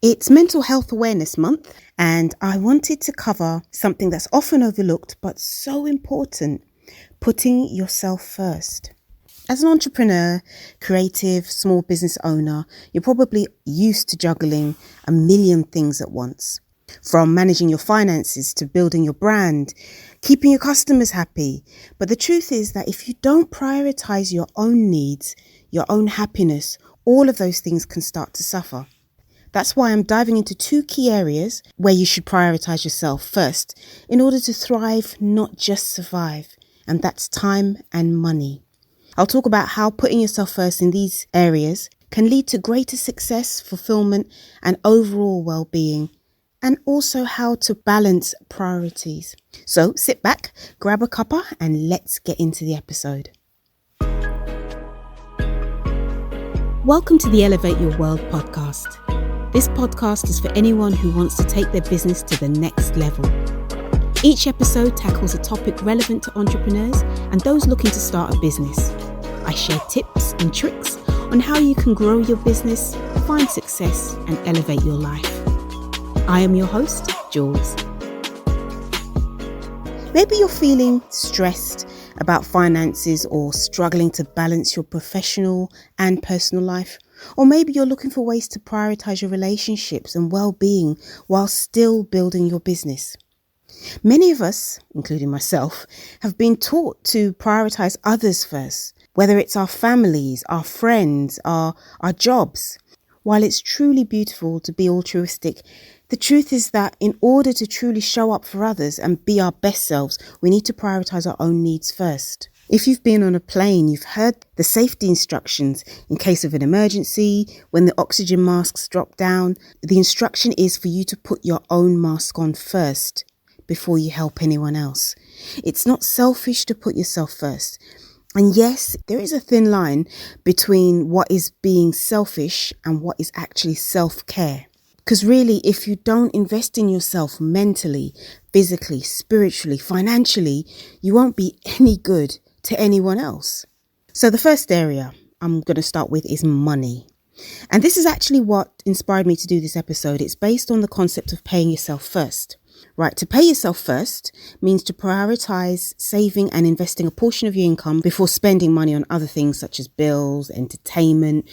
It's Mental Health Awareness Month, and I wanted to cover something that's often overlooked but so important: putting yourself first. As an entrepreneur, creative, small business owner, you're probably used to juggling a million things at once. From managing your finances to building your brand, keeping your customers happy. But the truth is that if you don't prioritize your own needs, your own happiness, all of those things can start to suffer. That's why I'm diving into two key areas where you should prioritize yourself first in order to thrive, not just survive. And that's time and money. I'll talk about how putting yourself first in these areas can lead to greater success, fulfillment, and overall well-being, and also how to balance priorities. So sit back, grab a cuppa, and let's get into the episode. Welcome to the Elevate Your World podcast. This podcast is for anyone who wants to take their business to the next level. Each episode tackles a topic relevant to entrepreneurs and those looking to start a business. I share tips and tricks on how you can grow your business, find success, and elevate your life. I am your host, Jules. Maybe you're feeling stressed about finances or struggling to balance your professional and personal life. Or maybe you're looking for ways to prioritize your relationships and well-being while still building your business. Many of us, including myself, have been taught to prioritize others first, whether it's our families, our friends, our jobs. While it's truly beautiful to be altruistic, the truth is that in order to truly show up for others and be our best selves, we need to prioritize our own needs first. If you've been on a plane, you've heard the safety instructions in case of an emergency, when the oxygen masks drop down. The instruction is for you to put your own mask on first before you help anyone else. It's not selfish to put yourself first. And yes, there is a thin line between what is being selfish and what is actually self-care. Because really, if you don't invest in yourself mentally, physically, spiritually, financially, you won't be any good to anyone else. So the first area I'm going to start with is money. And this is actually what inspired me to do this episode. It's based on the concept of paying yourself first. Right, to pay yourself first means to prioritize saving and investing a portion of your income before spending money on other things such as bills, entertainment,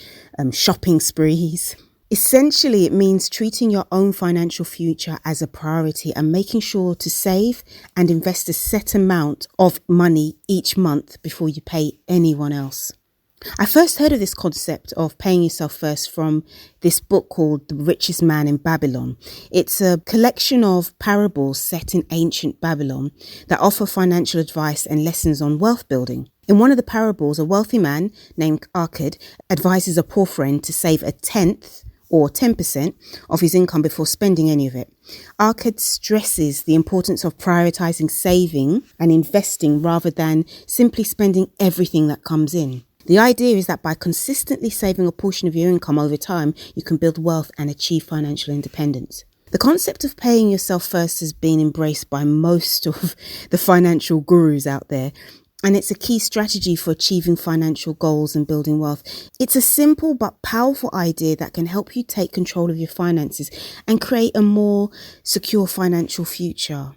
shopping sprees. Essentially, it means treating your own financial future as a priority and making sure to save and invest a set amount of money each month before you pay anyone else. I first heard of this concept of paying yourself first from this book called The Richest Man in Babylon. It's a collection of parables set in ancient Babylon that offer financial advice and lessons on wealth building. In one of the parables, a wealthy man named Arcad advises a poor friend to save a tenth or 10% of his income before spending any of it. Arcad stresses the importance of prioritizing saving and investing rather than simply spending everything that comes in. The idea is that by consistently saving a portion of your income over time, you can build wealth and achieve financial independence. The concept of paying yourself first has been embraced by most of the financial gurus out there, and it's a key strategy for achieving financial goals and building wealth. It's a simple but powerful idea that can help you take control of your finances and create a more secure financial future.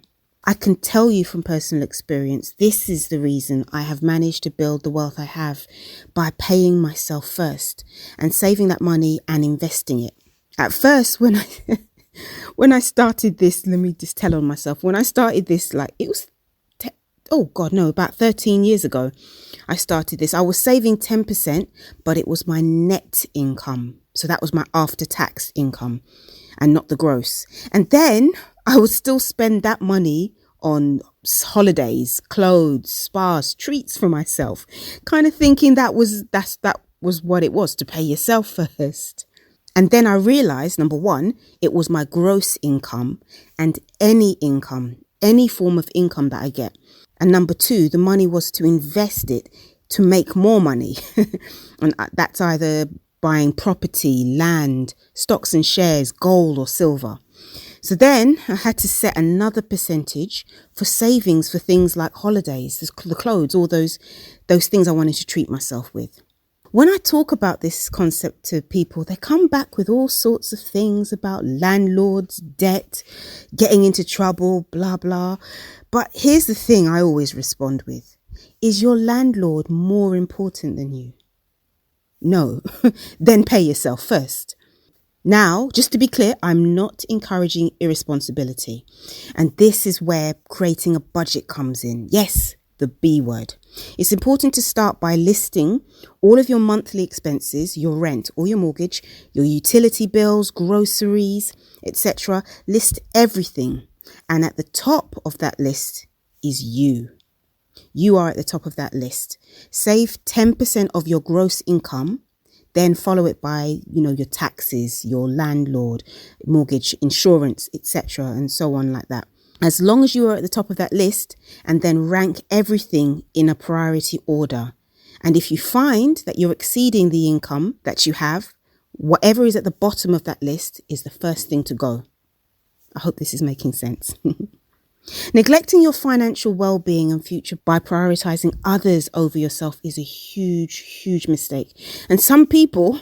I can tell you from personal experience, this is the reason I have managed to build the wealth I have, by paying myself first and saving that money and investing it. At first, when I started this, let me just tell on myself, when I started this, it was about 13 years ago, I started this. I was saving 10%, but it was my net income. So that was my after-tax income and not the gross. And then I would still spend that money on holidays, clothes, spas, treats for myself, kind of thinking that was what it was, to pay yourself first. And then I realized, number one, it was my gross income and any form of income that I get. And number two, the money was to invest it to make more money. And that's either buying property, land, stocks and shares, gold or silver. So then I had to set another percentage for savings for things like holidays, the clothes, all those things I wanted to treat myself with. When I talk about this concept to people, they come back with all sorts of things about landlords, debt, getting into trouble, blah, blah. But here's the thing I always respond with. Is your landlord more important than you? No. Then pay yourself first. Now, just to be clear, I'm not encouraging irresponsibility. And this is where creating a budget comes in. Yes, the B word. It's important to start by listing all of your monthly expenses, your rent or your mortgage, your utility bills, groceries, etc. List everything. And at the top of that list is you. You are at the top of that list. Save 10% of your gross income. Then follow it by, your taxes, your landlord, mortgage, insurance, etc. and so on like that. As long as you are at the top of that list, and then rank everything in a priority order. And if you find that you're exceeding the income that you have, whatever is at the bottom of that list is the first thing to go. I hope this is making sense. Neglecting your financial well-being and future by prioritizing others over yourself is a huge, huge mistake. And some people,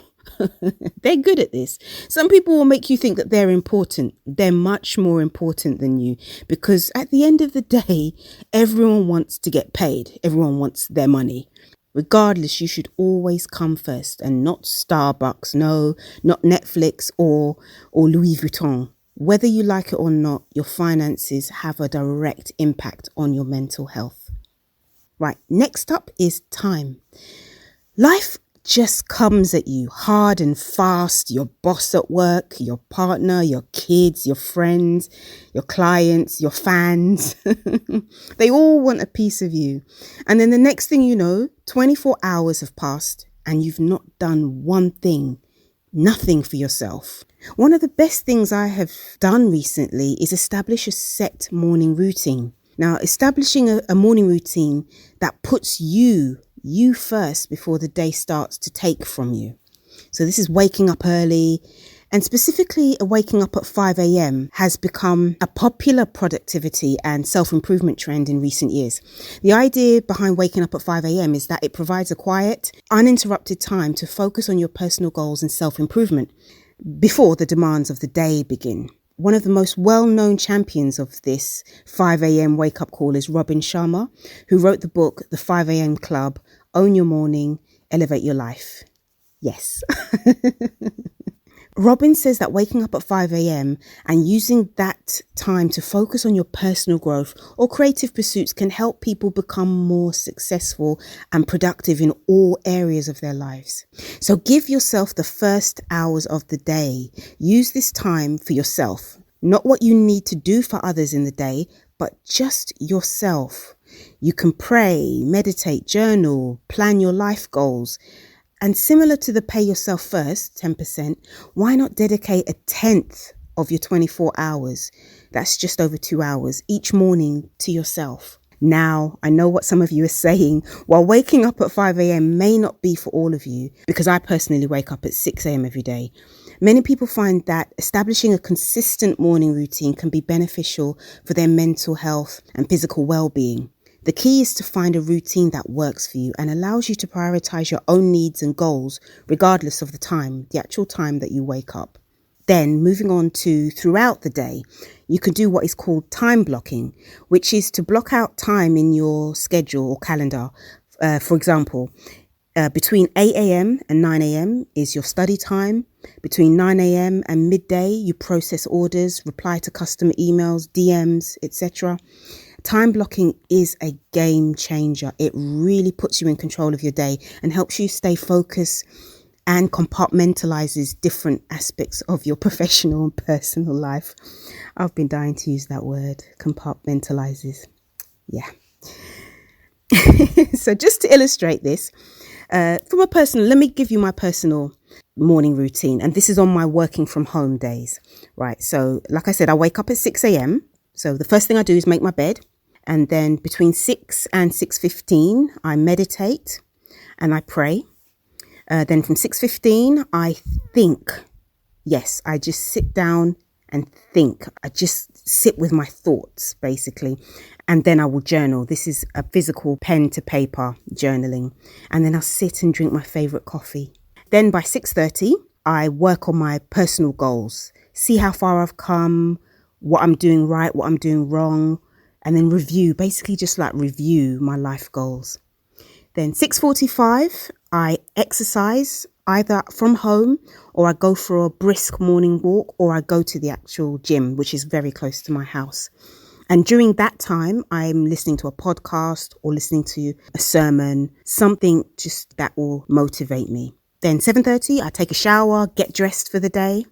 they're good at this. Some people will make you think that they're important. They're much more important than you, because at the end of the day, everyone wants to get paid. Everyone wants their money. Regardless, you should always come first, and not Starbucks, no, not Netflix or Louis Vuitton. Whether you like it or not, your finances have a direct impact on your mental health. Right, next up is time. Life just comes at you hard and fast. Your boss at work, your partner, your kids, your friends, your clients, your fans. They all want a piece of you. And then the next thing you know, 24 hours have passed and you've not done one thing. Nothing for yourself. One of the best things I have done recently is establish a set morning routine. Now, establishing a morning routine that puts you first before the day starts to take from you. So this is waking up early, and specifically waking up at 5 a.m. has become a popular productivity and self-improvement trend in recent years. The idea behind waking up at 5 a.m. is that it provides a quiet, uninterrupted time to focus on your personal goals and self-improvement before the demands of the day begin. One of the most well-known champions of this 5 a.m. wake-up call is Robin Sharma, who wrote the book, The 5 a.m. Club, Own Your Morning, Elevate Your Life. Yes. Robin says that waking up at 5 a.m. and using that time to focus on your personal growth or creative pursuits can help people become more successful and productive in all areas of their lives. So give yourself the first hours of the day. Use this time for yourself, not what you need to do for others in the day, but just yourself. You can pray, meditate, journal, plan your life goals. And similar to the pay yourself first, 10%, why not dedicate a 10th of your 24 hours, that's just over 2 hours, each morning to yourself? Now, I know what some of you are saying. While waking up at 5 a.m. may not be for all of you, because I personally wake up at 6 a.m. every day, many people find that establishing a consistent morning routine can be beneficial for their mental health and physical well-being. The key is to find a routine that works for you and allows you to prioritize your own needs and goals, regardless of the actual time that you wake up. Then moving on to throughout the day, you can do what is called time blocking, which is to block out time in your schedule or calendar. For example, between 8 a.m. and 9 a.m. is your study time. Between 9 a.m. and midday, you process orders, reply to customer emails, DMs, etc. Time blocking is a game changer. It really puts you in control of your day and helps you stay focused and compartmentalizes different aspects of your professional and personal life. I've been dying to use that word, compartmentalizes. Yeah. So just to illustrate this, let me give you my personal morning routine. And this is on my working from home days, right? So like I said, I wake up at 6 a.m. So the first thing I do is make my bed. And then between 6 and 6:15, I meditate and I pray. Then from 6:15, I think. Yes, I just sit down and think. I just sit with my thoughts, basically. And then I will journal. This is a physical pen to paper journaling. And then I'll sit and drink my favourite coffee. Then by 6:30, I work on my personal goals, see how far I've come, what I'm doing right, what I'm doing wrong, and then review, basically just like review my life goals. Then 6:45, I exercise either from home, or I go for a brisk morning walk, or I go to the actual gym, which is very close to my house. And during that time, I'm listening to a podcast or listening to a sermon, something just that will motivate me. Then 7:30, I take a shower, get dressed for the day.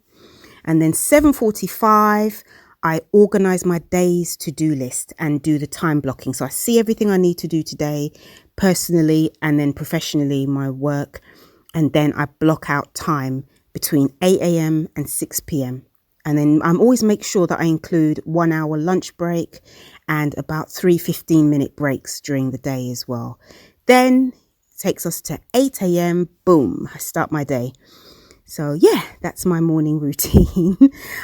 And then 7:45, I organize my day's to-do list and do the time blocking. So I see everything I need to do today, personally and then professionally, my work. And then I block out time between 8 a.m. and 6 p.m. And then I'm always make sure that I include 1 hour lunch break and about 3 15-minute breaks during the day as well. Then it takes us to 8 a.m. Boom, I start my day. So yeah, that's my morning routine.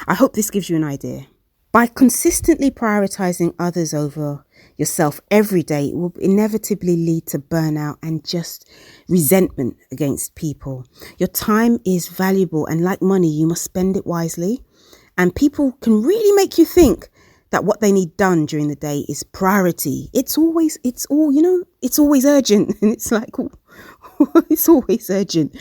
I hope this gives you an idea. By consistently prioritizing others over yourself every day, it will inevitably lead to burnout and just resentment against people. Your time is valuable, and like money, you must spend it wisely. And people can really make you think that what they need done during the day is priority. It's always urgent. And it's like, it's always urgent.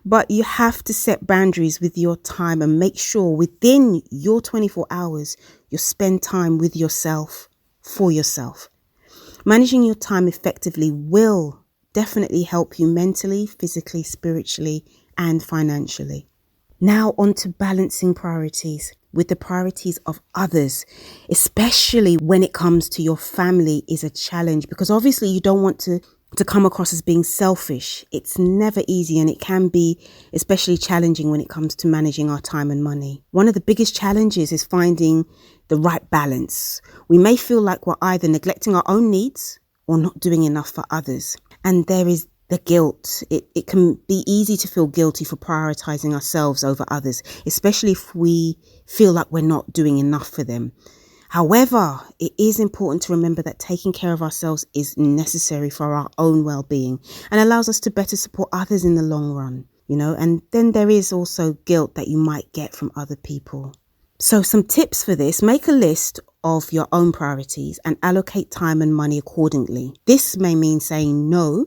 But you have to set boundaries with your time and make sure within your 24 hours, you spend time with yourself, for yourself. Managing your time effectively will definitely help you mentally, physically, spiritually, and financially. Now on to balancing priorities with the priorities of others, especially when it comes to your family, is a challenge, because obviously you don't want to come across as being selfish. It's never easy, and it can be especially challenging when it comes to managing our time and money. One of the biggest challenges is finding the right balance. We may feel like we're either neglecting our own needs or not doing enough for others. And there is the guilt. It can be easy to feel guilty for prioritizing ourselves over others, especially if we feel like we're not doing enough for them. However, it is important to remember that taking care of ourselves is necessary for our own well-being and allows us to better support others in the long run, and then there is also guilt that you might get from other people. So some tips for this: make a list of your own priorities and allocate time and money accordingly. This may mean saying no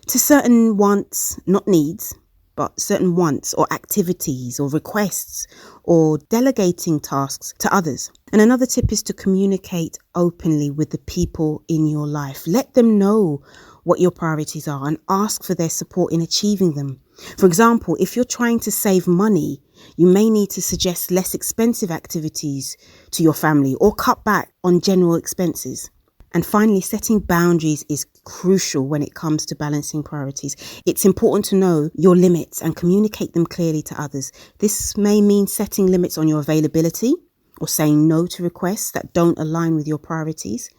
to certain wants, not needs, but certain wants or activities or requests, or delegating tasks to others. And another tip is to communicate openly with the people in your life. Let them know what your priorities are and ask for their support in achieving them. For example, if you're trying to save money, you may need to suggest less expensive activities to your family or cut back on general expenses. And finally, setting boundaries is crucial when it comes to balancing priorities. It's important to know your limits and communicate them clearly to others. This may mean setting limits on your availability or saying no to requests that don't align with your priorities.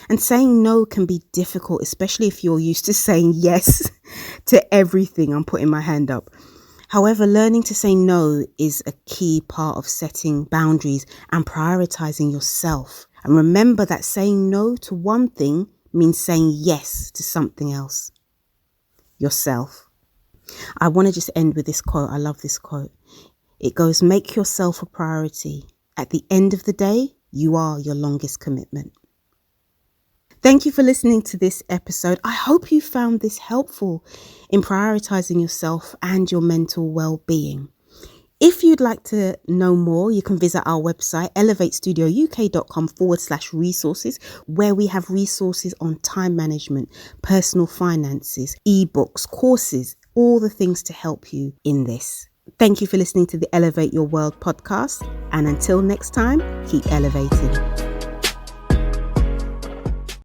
And saying no can be difficult, especially if you're used to saying yes to everything. I'm putting my hand up. However, learning to say no is a key part of setting boundaries and prioritizing yourself. And remember that saying no to one thing means saying yes to something else. Yourself. I want to just end with this quote. I love this quote. It goes, "Make yourself a priority. At the end of the day, you are your longest commitment." Thank you for listening to this episode. I hope you found this helpful in prioritizing yourself and your mental well-being. If you'd like to know more, you can visit our website, elevatestudio.uk.com/resources, where we have resources on time management, personal finances, ebooks, courses, all the things to help you in this. Thank you for listening to the Elevate Your World podcast. And until next time, keep elevating.